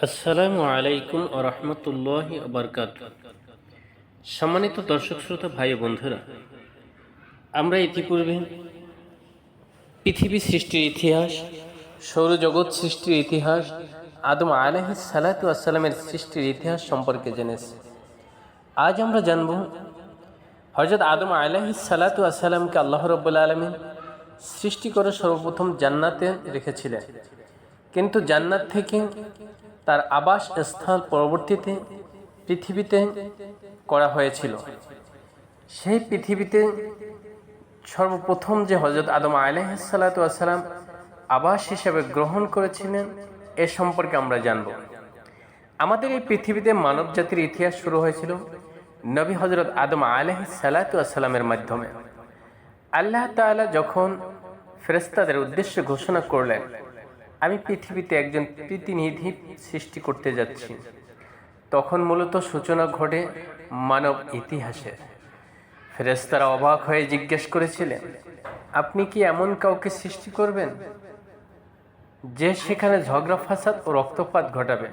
আসসালামু আলাইকুম ও রহমতুল্লাহি ওয়া বারাকাতুহু। সম্মানিত দর্শক শ্রোতা ভাই ও বন্ধুরা, আমরা ইতিপূর্বে পৃথিবী সৃষ্টির ইতিহাস, সৌরজগৎ সৃষ্টির ইতিহাস, আদম আলাইহিস সালাতু ওয়াস সালামের সৃষ্টির ইতিহাস সম্পর্কে জেনেছি। আজ আমরা জানব হযরত আদম আলাইহিস সালাতু ওয়াস সালামকে আল্লাহ রাব্বুল আলামিন সৃষ্টি করে সর্বপ্রথম জান্নাতে রেখেছিলেন, কিন্তু জান্নাত থেকে তার আবাস স্থান পরবর্তীতে পৃথিবীতে করা হয়েছিল। সেই পৃথিবীতে সর্বপ্রথম যে হযরত আদম আলাইহিস সালাতু ওয়াস সালাম আবাস হিসেবে গ্রহণ করেছিলেন এ সম্পর্কে আমরা জানব। আমাদের এই পৃথিবীতে মানব জাতির ইতিহাস শুরু হয়েছিল নবী হযরত আদম আলাইহিস সালাতু ওয়াস সালামের মাধ্যমে। আল্লাহ তাআলা যখন ফেরেশতাদের উদ্দেশ্যে ঘোষণা করলেন, আমি পৃথিবীতে একজন প্রতিনিধি সৃষ্টি করতে যাচ্ছি, তখন মূলত সূচনা ঘটে মানব ইতিহাসের। ফেরেশতারা অবাক হয়ে জিজ্ঞেস করেছিলেন, আপনি কি এমন কাউকে সৃষ্টি করবেন যে সেখানে ঝগড়া ফাসাদ ও রক্তপাত ঘটাবে?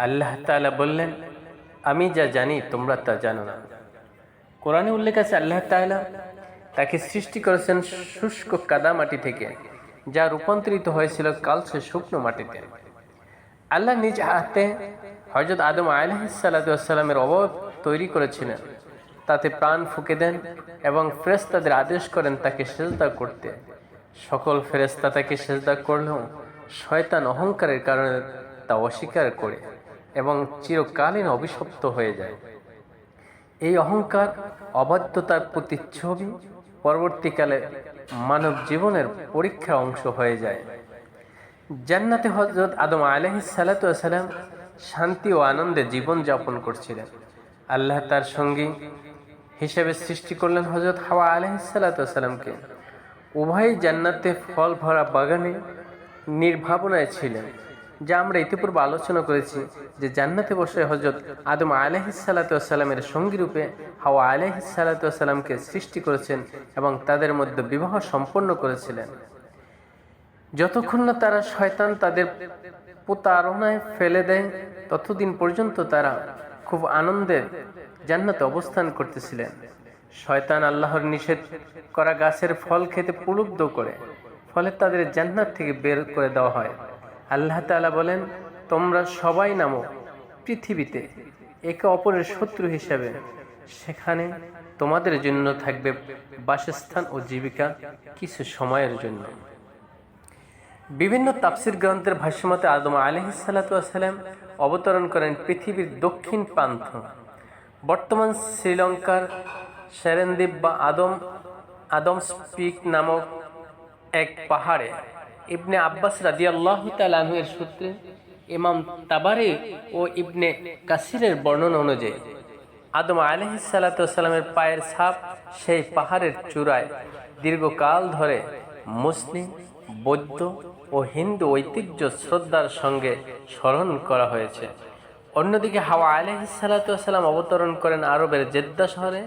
আল্লাহ তাআলা বললেন, আমি যা জানি তোমরা তা জানো না। কোরআনে উল্লেখ আছে আল্লাহ তাআলা তাকে সৃষ্টি করেছেন শুষ্ক কাদা মাটি থেকে, যা রূপান্তরিত হয়েছিল কালচে শুকনো মাটিতে। আল্লাহ নিজ হাতে হযরত আদম আলাইহিস সালাতু ওয়াস সালামের অবয়ব তৈরি করেছিলেন, তাতে প্রাণ ফুঁকে দেন এবং ফেরেশতাদের আদেশ করেন তাকে সিজদা করতে। সকল ফেরেশতা তাকে সিজদা করলেও শয়তান অহংকারের কারণে তা অস্বীকার করে এবং চিরকালীন অভিশপ্ত হয়ে যায়। এই অহংকার অবাধ্যতার প্রতিচ্ছবি পরবর্তীকালে মানব জীবনের পরীক্ষার অংশ হয়ে যায়। জান্নাতে হযরত আদম আলাইহিস সালাতু ওয়াস সালাম শান্তি ও আনন্দে জীবন যাপন করছিলেন। আল্লাহ তার সঙ্গী হিসেবে সৃষ্টি করলেন হযরত হাওয়া আলাইহিস সালাতু ওয়াস সালামকে। উভয়ই জান্নাতে ফল ভরা বাগানে নির্ভাবনায় ছিলেন, যা আমরা ইতিপূর্বে আলোচনা করেছি যে জান্নাতে বসে হযরত আদম আলাইহিস সালাতু ওয়াস সালামের সঙ্গী রূপে হাওয়া আলাইহিস সালাতু ওয়াস সালামকে সৃষ্টি করেছেন এবং তাদের মধ্যে বিবাহ সম্পন্ন করেছিলেন। যতক্ষণ না তারা শয়তান তাদের প্রতারণায় ফেলে দেয়, ততদিন পর্যন্ত তারা খুব আনন্দে জান্নাতে অবস্থান করতেছিলেন। শয়তান আল্লাহর নিষেধ করা গাছের ফল খেতে প্রলুব্ধ করে, ফলে তাদের জান্নাত থেকে বের করে দেওয়া হয়। আল্লাহ তাআলা বলেন, তোমরা সবাই নামো পৃথিবীতে একে অপরের শত্রু হিসেবে, সেখানে তোমাদের জন্য থাকবে বাসস্থান ও জীবিকা কিছু সময়ের জন্য। বিভিন্ন তাফসীর গ্রন্থের ভাষ্যমতে আদম আলাইহিস সালাতু ওয়াস সালাম অবতরণ করেন পৃথিবীর দক্ষিণ প্রান্ত, বর্তমান শ্রীলঙ্কার সেরেনদ্বীপ বা আদমস পিক নামক এক পাহাড়ে। ইবনে আব্বাস রাদিয়াল্লাহু তাআলা আনহু এর সূত্রে ইমাম তাবারি ও ইবনে কাসিরের বর্ণনা অনুযায়ী আদম আলাইহিস সালাতু ওয়াস সালামের পায়ের ছাপ সেই পাহাড়ের চূড়ায় দীর্ঘকাল ধরে মুসলিম, বৌদ্ধ ও হিন্দু ঐতিহ্য শ্রদ্ধার সঙ্গে স্মরণ করা হয়েছে। অন্যদিকে হাওয়া আলাইহিস সালাতু ওয়াস সালাম অবতরণ করেন আরবের জেদ্দা শহরে,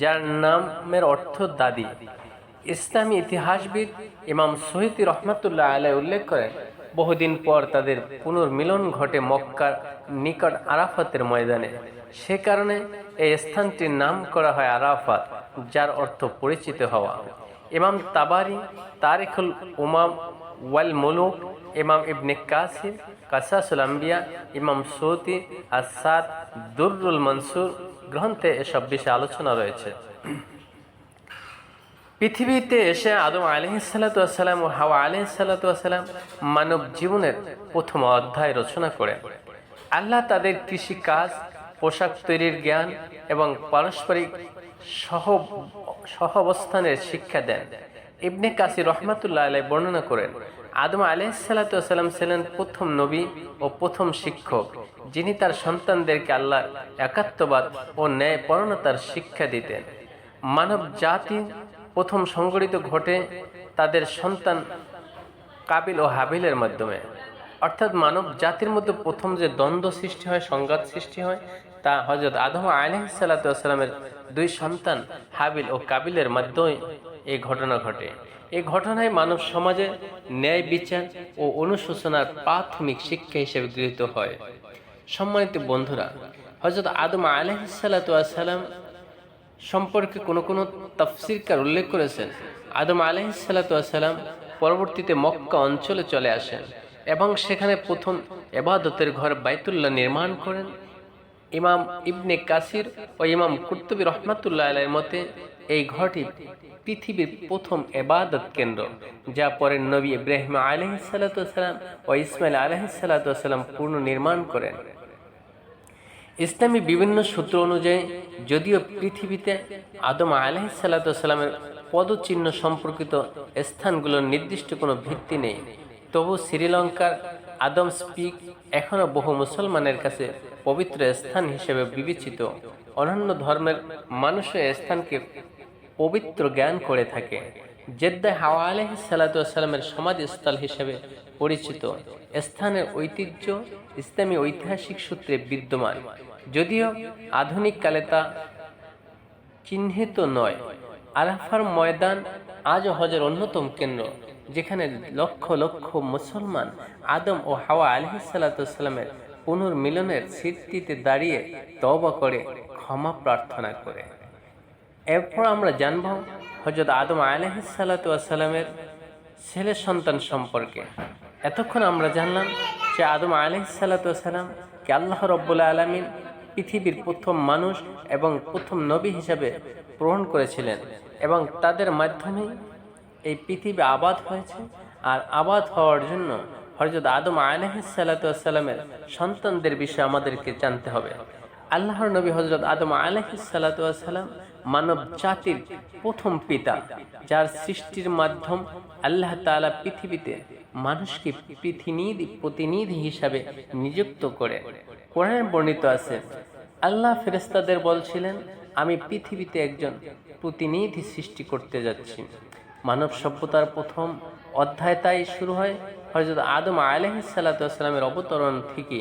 যার নামের অর্থ দাদি। ইসলামী ইতিহাসবিদ ইমাম সুয়ুতী রহমাতুল্লাহ আলাইহি উল্লেখ করেন, বহুদিন পর তাদের পুনর্মিলন ঘটে মক্কার নিকট আরাফাতের ময়দানে। সে কারণে এই স্থানটির নাম করা হয় আরাফাত, যার অর্থ পরিচিত হওয়া। ইমাম তাবারি তারিখুল উমাম ওয়াল মুলুক, ইমাম ইবনে কাসির কাসাসুল আম্বিয়া, ইমাম সুয়ুতী আস-সাদ দুররুল মনসুর গ্রন্থে এসব বিষয়ে আলোচনা রয়েছে। পৃথিবীতে এসে আদম আলাইহিস সালাতু ওয়াস সালাম ও হাওয়া আলাইহিস সালাতু ওয়াস সালাম মানব জীবনের প্রথম অধ্যায় রচনা করেন। আল্লাহ তাদের কৃষি কাজ, পোশাক তৈরির জ্ঞান এবং পারস্পরিক সহাবস্থানের শিক্ষা দেন। ইবনে কাসির রহমাতুল্লাহ আলাইহি বর্ণনা করেন, আদম আলাইহিস সালাতু ওয়াস সালাম ছিলেন প্রথম নবী ও প্রথম শিক্ষক, যিনি তার সন্তানদেরকে আল্লাহর একাত্মবাদ ও ন্যায়পরায়ণতার শিক্ষা দিতেন। মানব জাতি প্রথম সংগঠিত ঘটে তাদের সন্তান কাবিল ও হাবিলের মাধ্যমে, অর্থাৎ মানব জাতির মধ্যে প্রথম যে দ্বন্দ্ব সৃষ্টি হয়, সংঘাত সৃষ্টি হয়, তা হযরত আদম আলাইহিস সালাতু ওয়াস সালামের দুই সন্তান হাবিল ও কাবিলের মাধ্যমে এই ঘটনা ঘটে। এই ঘটনায় মানব সমাজে ন্যায় বিচার ও অনুশোচনার প্রাথমিক শিক্ষা হিসেবে গৃহীত হয়। সম্মানিত বন্ধুরা, হযরত আদম আলাইহিসসালাতু ওয়াসসালাম সম্পর্কে কোনো তাফসীরকার উল্লেখ করেছেন, আদম আলাইহিসসালাতু ওয়াসসালাম পরবর্তীতে মক্কা অঞ্চলে চলে আসেন এবং সেখানে প্রথম ইবাদতের ঘর বাইতুল্লাহ নির্মাণ করেন। ইমাম ইবনে কাসির ও ইমাম কুরতুবী রহমাতুল্লাহ আলাইহির মতে এই ঘরটি পৃথিবীর প্রথম ইবাদত কেন্দ্র, যা পরে নবী ইব্রাহিম আলাইহিসসালাতু ওয়াসসালাম ও ইসমাইল আলাইহিসসালাতু ওয়াসসালাম পুনর্নির্মাণ করেন। ইসলামী বিভিন্ন সূত্র অনুযায়ী যদিও পৃথিবীতে আদম আলাইহিসসালাতু ওয়াসসালামের পদচিহ্ন সম্পর্কিত স্থানগুলোর নির্দিষ্ট কোনো ভিত্তি নেই, তবু শ্রীলঙ্কার আদম স্পিক এখনও বহু মুসলমানের কাছে পবিত্র স্থান হিসেবে বিবেচিত। অন্যান্য ধর্মের মানুষের স্থানকে পবিত্র জ্ঞান করে থাকে। জেদ্দায় হাওয়া আলাইহিসসালাতু ওয়াসসালামের সমাধিস্থল হিসেবে পরিচিত স্থানের ঐতিহ্য ইসলামী ঐতিহাসিক সূত্রে বিদ্যমান, যদিও আধুনিক কালে তা চিহ্নিত নয়। আরাফার ময়দান আজও হজের অন্যতম কেন্দ্র, যেখানে লক্ষ লক্ষ মুসলমান আদম ও হাওয়া আলাইহিসসালাতু ওয়াসসালামের পুনর্মিলনের স্মৃতিতে দাঁড়িয়ে তওবা করে ক্ষমা প্রার্থনা করে। এরপর আমরা জানব হযরত আদম আলাইহিসসালাতু ওয়াসসালামের ছেলে সন্তান সম্পর্কে। এতক্ষণ আমরা জানলাম যে আদম আলাইহিসসালাতু ওয়াসসালামকে আল্লাহ রাব্বুল আলামিন পৃথিবীর প্রথম মানুষ এবং প্রথম নবী হিসাবে গ্রহণ করেছিলেন এবং তাদের মাধ্যমেই এই পৃথিবী আবাদ হয়েছে। আর আবাদ হওয়ার জন্য হযরত আদম আলাইহিসসালাতু ওয়াসসালামের সন্তানদের বিষয়ে আমাদেরকে জানতে হবে। আল্লাহর নবী হযরত আদম আলাইহিসসালাতু ওয়াসসালাম মানব জাতির প্রথম পিতা, যার সৃষ্টির মাধ্যম আল্লাহ তাআলা পৃথিবীতে মানুষকে প্রতিনিধি হিসাবে নিযুক্ত করে। কোরআনে বর্ণিত আছে, আল্লাহ ফেরেশতাদের বলছিলেন, আমি পৃথিবীতে একজন প্রতিনিধি সৃষ্টি করতে যাচ্ছি। মানব সভ্যতার প্রথম অধ্যায় তাই শুরু হয় হযরত আদম আলাইহিসসালাতু ওয়াসসালামের অবতরণ থেকে।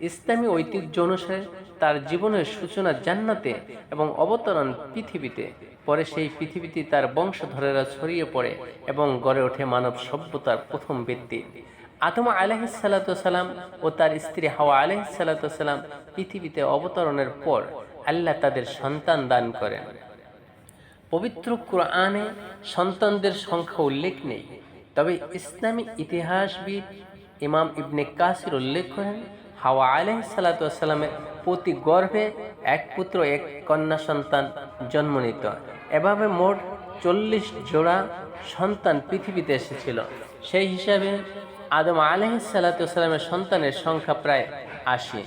ইসলামী ঐতিহ্য অনুসারে তার জীবনের সূচনা জান্নাতে এবং অবতরণ পৃথিবীতে। পরে সেই পৃথিবীতে তার বংশধরেরা ছড়িয়ে পড়ে এবং গড়ে ওঠে মানব সভ্যতার প্রথম ভিত্তি। আদম আলাইহিসসালাতু ওয়াসসালাম ও তার স্ত্রী হাওয়া আলাইহিসসালাতু ওয়াসসালাম পৃথিবীতে অবতরণের পর আল্লাহ তাদের সন্তান দান করেন। পবিত্র কুরআনে সন্তানদের সংখ্যা উল্লেখ নেই, তবে ইসলামী ইতিহাসবিদ ইমাম ইবনে কাসির উল্লেখ করেন, হাওয়া আলাইহিসসালাতু ওয়াসসালামের প্রতি গর্ভে এক পুত্র এক কন্যা সন্তান জন্ম নিত। এভাবে মোট 40 জোড়া সন্তান পৃথিবীতে এসেছিল। সেই হিসাবে আদম আলাইহিসসালাতু ওয়াসসালামের সন্তানের সংখ্যা প্রায় 80।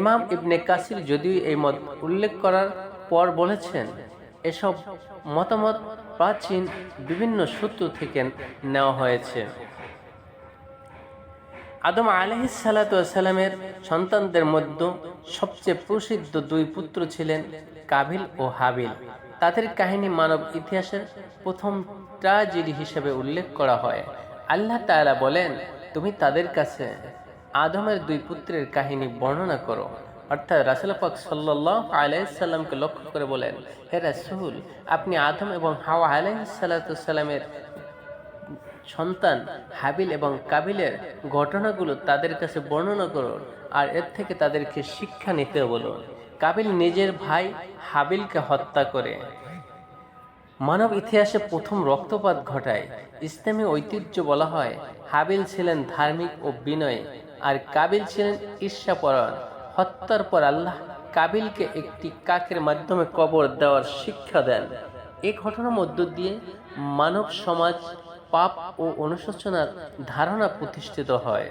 ইমাম ইবনে কাসির যদিও এই মত উল্লেখ করার পর বলেছেন, এসব মতামত প্রাচীন বিভিন্ন সূত্র থেকে নেওয়া হয়েছে। আদম আলাইহিসসালাতু ওয়াসসালামের সন্তানদের মধ্যে সবচেয়ে প্রসিদ্ধ 2 পুত্র ছিলেন কাবিল ও হাবিল। তাদের কাহিনী মানব ইতিহাসের প্রথম ট্র্যাজেডি হিসেবে উল্লেখ করা হয়। আল্লাহ তাআলা বলেন, তুমি তাদের কাছে আদমের 2 পুত্রের কাহিনী বর্ণনা করো। অর্থাৎ রাসূল পাক সাল্লাল্লাহু আলাইহি ওয়াসাল্লামকে লক্ষ্য করে বলেন, হে রাসূল, আপনি আদম এবং হাওয়া আলাইহিসসালাতু ওয়াসসালামের সন্তান হাবিল এবং কাবিলের ঘটনাগুলো তাদের কাছে বর্ণনা করুন আর এর থেকে তাদেরকে শিক্ষা নিতে বলুন। কাবিল নিজের ভাই হাবিলকে হত্যা করে মানব ইতিহাসে প্রথম রক্তপাত ঘটায়। ইসলামী ঐতিহ্য বলা হয়, হাবিল ছিলেন ধার্মিক ও বিনয়ী আর কাবিল ছিলেন ঈর্ষাপরায়ণ। হত্যার পর আল্লাহ কাবিলকে একটি কাকের মাধ্যমে কবর দেওয়ার শিক্ষা দেন। এই ঘটনার মধ্য দিয়ে মানব সমাজ পাপ ও অনুশোচনার ধারণা প্রতিষ্ঠিত হয়।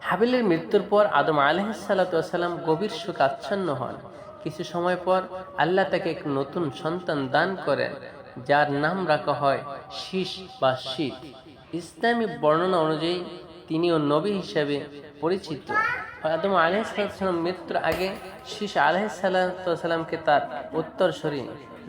হাবিলের মৃত্যুর পর আদম আলাইহিসসালাতু ওয়াসসালাম গভীর শোক আচ্ছন্ন হন। কিছু সময় পর আল্লাহ তাকে এক নতুন সন্তান দান করেন, যার নাম রাখা হয় শীষ বা শীত। ইসলামী বর্ণনা অনুযায়ী তিনিও নবী হিসেবে পরিচিত। আদম আলাইহিসসালাম মৃত্যুর আগে শীষ আলাইহিসসালামকে তার উত্তরসূরি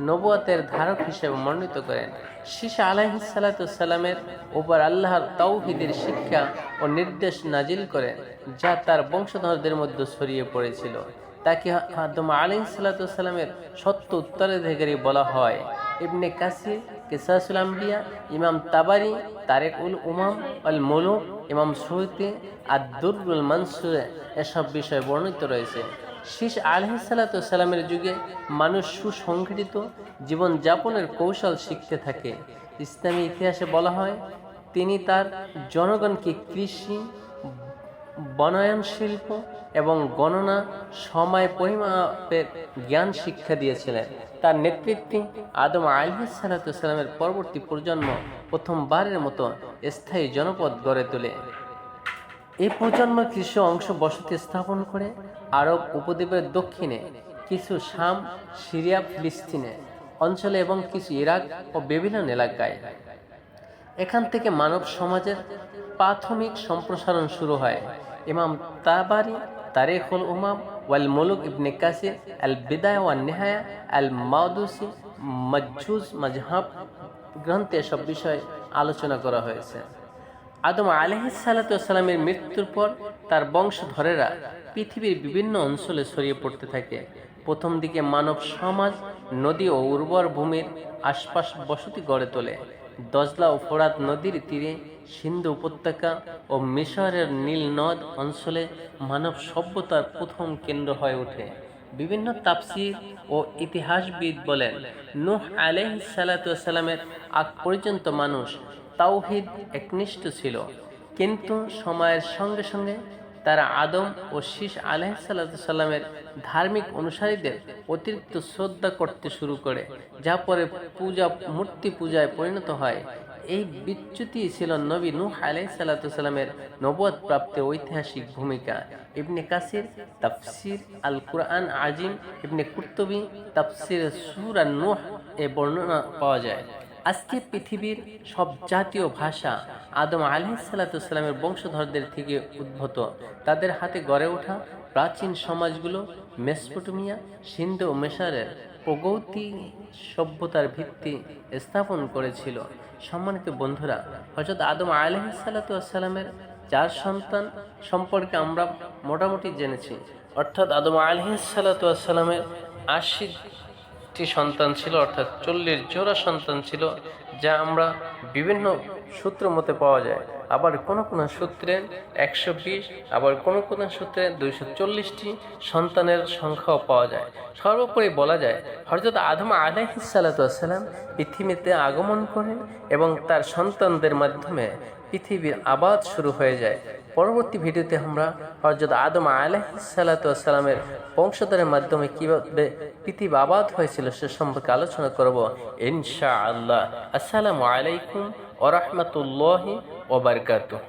নবুয়তের ধারক হিসেবে মনোনীত করেন। শীষ আলাইহিসসালামের উপর আল্লাহর তাওহীদের শিক্ষা ও নির্দেশ নাজিল করেন, যা তার বংশধরদের মধ্যে ছড়িয়ে পড়েছিল। তাকে আদম আলাইহিস সালামের সত্য উত্তরাধিকারী বলা হয়। ইবনে কাসির কিসাসুল আম্বিয়া, ইমাম তাবারি তারিখ উল উমাম আল মুলুক, ইমাম সুয়ুতি আদ-দুররুল মানসুরে এসব বিষয় বর্ণিত রয়েছে। শীস আলাইহিস সালামের যুগে মানুষ সুসংগঠিত জীবনযাপনের কৌশল শিখতে থাকে। ইসলামী ইতিহাসে বলা হয় তিনি তার জনগণকে কৃষি, বনায়ন শিল্প এবং গণনা, সময় পরিমাপের জ্ঞান শিক্ষা দিয়েছিলেন। তার নেতৃত্বে আদম আলাইহিস সালামের পরবর্তী প্রজন্ম প্রথমবারের মতো স্থায়ী জনপদ গড়ে তোলে। এই প্রজন্ম কিছু অংশ বসতি স্থাপন করে আরব উপদ্বীপের দক্ষিণে, কিছু শাম, সিরিয়া, ফিলিস্তিনে অঞ্চলে এবং কিছু ইরাক ও বেবিলন এলাকায়। এখান থেকে মানব সমাজের প্রাথমিক সম্প্রসারণ শুরু হয়। ইমাম তাবারি তারিখুল উমাম ওয়াল মুলুক, ইবনে কাসির আল বিদায়া ওয়ান নিহায়া, আল মাওদুসি মাজুজ মাজহাব গ্রন্থে এসব বিষয় আলোচনা করা হয়েছে। আদম আলাইহিস সালামের মৃত্যুর পর তার বংশধরেরা পৃথিবীর বিভিন্ন অঞ্চলে ছড়িয়ে পড়তে থাকে। প্রথম দিকে মানব সমাজ নদী ও উর্বর ভূমির আশপাশ বসতি গড়ে তোলে। দজলা ও ফোরাত নদীর তীরে, সিন্ধু উপত্যকা ও মিশরের নীল নদ অঞ্চলে মানব সভ্যতার প্রথম কেন্দ্র হয়ে ওঠে। বিভিন্ন তাফসীর ও ইতিহাসবিদ বলেন, নূহ আলাইহিস সালামের আগ পর্যন্ত মানুষ তাওহীদ একনিষ্ঠ ছিল, কিন্তু সময়ের সঙ্গে সঙ্গে তারা আদম ও শীস আলাইহিস সালামের ধার্মিক অনুসারীদের অতিরিক্ত শ্রদ্ধা করতে শুরু করে, যা পরে মূর্তি পূজায় পরিণত হয়। এই বিচ্যুতি ছিল নবী নূহ আলাইহিস সালামের নবুয়ত প্রাপ্তি ঐতিহাসিক ভূমিকা। ইবনে কাসির তাফসির আল কুরআন আজিম, ইবনে কুরতুবী তাফসির সূরা নূহ এ বর্ণনা পাওয়া যায়। আজকে পৃথিবীর সব জাতীয় ভাষা আদম আলাইহিস সালামের বংশধরদের থেকে উদ্ভূত। তাদের হাতে গড়ে ওঠা প্রাচীন সমাজগুলো মেসোপটেমিয়া, সিন্ধু ও মিশরের প্রগতি সভ্যতার ভিত্তি স্থাপন করেছিল। সম্মানিত বন্ধুরা, হযরত আদম আলাইহিস সালামের 4 সন্তান সম্পর্কে আমরা মোটামুটি জেনেছি। অর্থাৎ আদম আলাইহিস সালামের 80টি সন্তান ছিল, অর্থাৎ 40 জোড়া সন্তান ছিল, যা আমরা বিভিন্ন সূত্র মতে পাওয়া যায়। আবার কোন কোন সূত্রে 120, আবার কোন কোন সূত্রে 240টি সন্তানের সংখ্যাও পাওয়া যায়। সর্বোপরি বলা যায় হযরত আদম আলাইহিস সালাম পৃথিবীতে আগমন করেন এবং তার সন্তানদের মাধ্যমে পৃথিবীর আবাদ শুরু হয়ে যায়। পরবর্তী ভিডিওতে আমরা হযরত আদম আলাইহিস সালামের বংশধরের মাধ্যমে কিভাবে পৃথিবী আবাদ হয়েছিল সে সম্পর্কে আলোচনা করব ইনশাআল্লাহ। আসসালামু আলাইকুম ওয়া রাহমাতুল্লাহি ওয়া বারাকাতুহু।